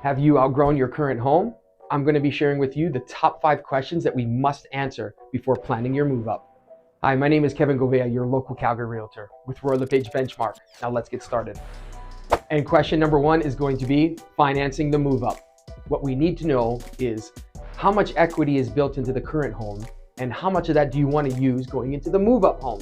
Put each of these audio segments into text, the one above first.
Have you outgrown your current home? I'm going to be sharing with you the top 5 questions that we must answer before planning your move up. Hi, my name is Kevin Govea, your local Calgary realtor with Royal LePage Benchmark. Now let's get started. And question number 1 is going to be financing the move up. What we need to know is how much equity is built into the current home and how much of that do you want to use going into the move up home.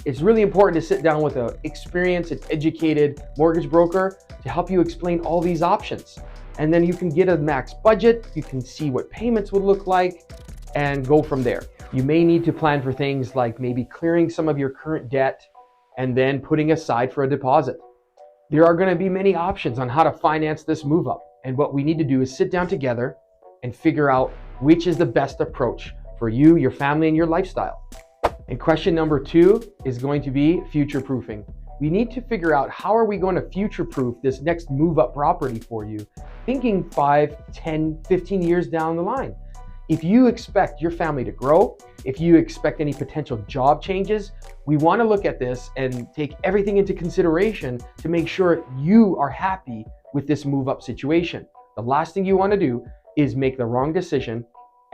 It's really important to sit down with an experienced and educated mortgage broker to help you explain all these options. And then you can get a max budget, you can see what payments would look like, and go from there. You may need to plan for things like maybe clearing some of your current debt and then putting aside for a deposit. There are going to be many options on how to finance this move up. And what we need to do is sit down together and figure out which is the best approach for you, your family, and your lifestyle. And question number 2 is going to be future proofing. We need to figure out how are we going to future proof this next move up property for you, thinking 5, 10, 15 years down the line. If you expect your family to grow, if you expect any potential job changes, we want to look at this and take everything into consideration to make sure you are happy with this move up situation. The last thing you want to do is make the wrong decision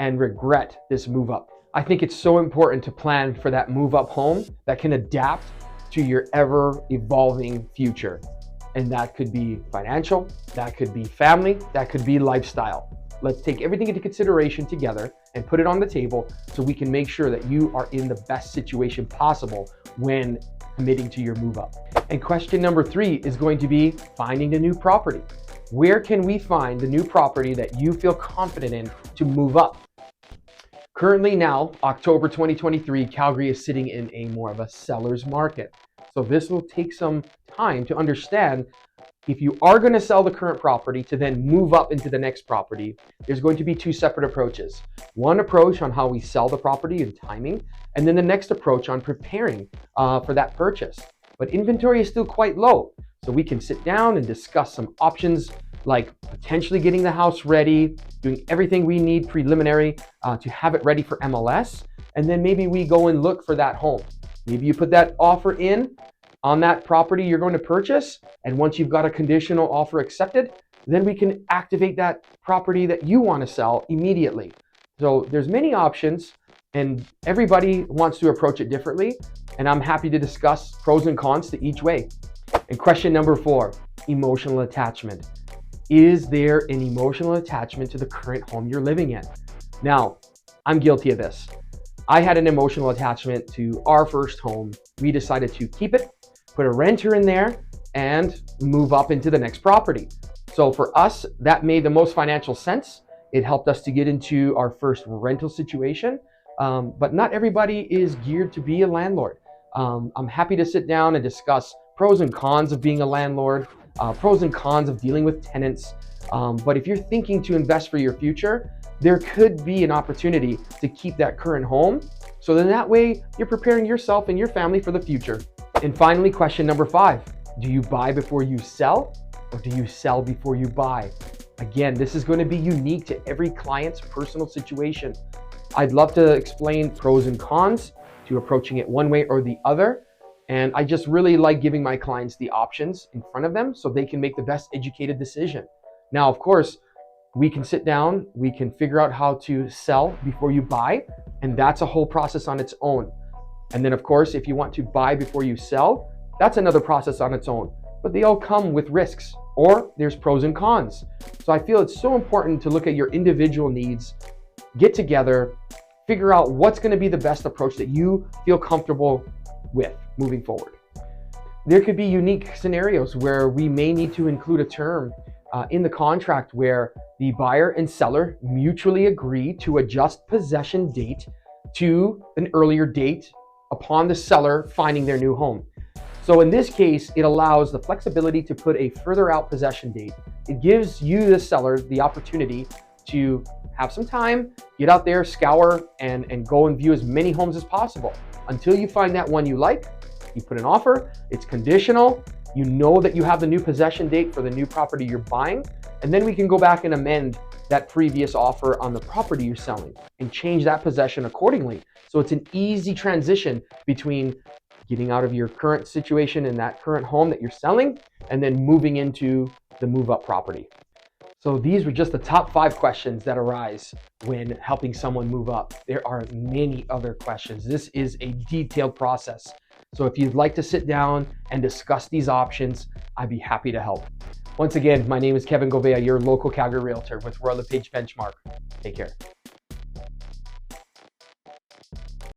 and regret this move up. I think it's so important to plan for that move up home that can adapt to your ever evolving future. And that could be financial, that could be family, that could be lifestyle. Let's take everything into consideration together and put it on the table so we can make sure that you are in the best situation possible when committing to your move up. And question number 3 is going to be finding a new property. Where can we find the new property that you feel confident in to move up? Currently now, October 2023, Calgary is sitting in a more of a seller's market. So this will take some time to understand if you are going to sell the current property to then move up into the next property, there's going to be 2 separate approaches. One approach on how we sell the property and timing, and then the next approach on preparing for that purchase. But inventory is still quite low. So we can sit down and discuss some options like potentially getting the house ready, doing everything we need preliminary to have it ready for MLS. And then maybe we go and look for that home. Maybe you put that offer in on that property you're going to purchase. And once you've got a conditional offer accepted, then we can activate that property that you want to sell immediately. So there's many options and everybody wants to approach it differently. And I'm happy to discuss pros and cons to each way. And question number 4, emotional attachment. Is there an emotional attachment to the current home you're living in? Now, I'm guilty of this. I had an emotional attachment to our first home. We decided to keep it, put a renter in there, and move up into the next property. So for us, that made the most financial sense. It helped us to get into our first rental situation, but not everybody is geared to be a landlord. I'm happy to sit down and discuss pros and cons of being a landlord, pros and cons of dealing with tenants. But if you're thinking to invest for your future, there could be an opportunity to keep that current home. So then that way you're preparing yourself and your family for the future. And finally, question number 5, do you buy before you sell or do you sell before you buy? Again, this is going to be unique to every client's personal situation. I'd love to explain pros and cons to approaching it one way or the other. And I just really like giving my clients the options in front of them so they can make the best educated decision. Now, of course, we can sit down, we can figure out how to sell before you buy, and that's a whole process on its own. And then, of course, if you want to buy before you sell, that's another process on its own. But they all come with risks, or there's pros and cons. So I feel it's so important to look at your individual needs, get together, figure out what's going to be the best approach that you feel comfortable with moving forward. There could be unique scenarios where we may need to include a term in the contract where the buyer and seller mutually agree to adjust possession date to an earlier date upon the seller finding their new home. So in this case, it allows the flexibility to put a further out possession date. It gives you, the seller, the opportunity to have some time, get out there, scour, and go and view as many homes as possible. Until you find that one you like, you put an offer, it's conditional, you know that you have the new possession date for the new property you're buying, and then we can go back and amend that previous offer on the property you're selling and change that possession accordingly. So it's an easy transition between getting out of your current situation in that current home that you're selling and then moving into the move up property. So these were just the top 5 questions that arise when helping someone move up. There are many other questions. This is a detailed process. So if you'd like to sit down and discuss these options, I'd be happy to help. Once again, my name is Kevin Govea, your local Calgary realtor with Royal LePage Benchmark. Take care.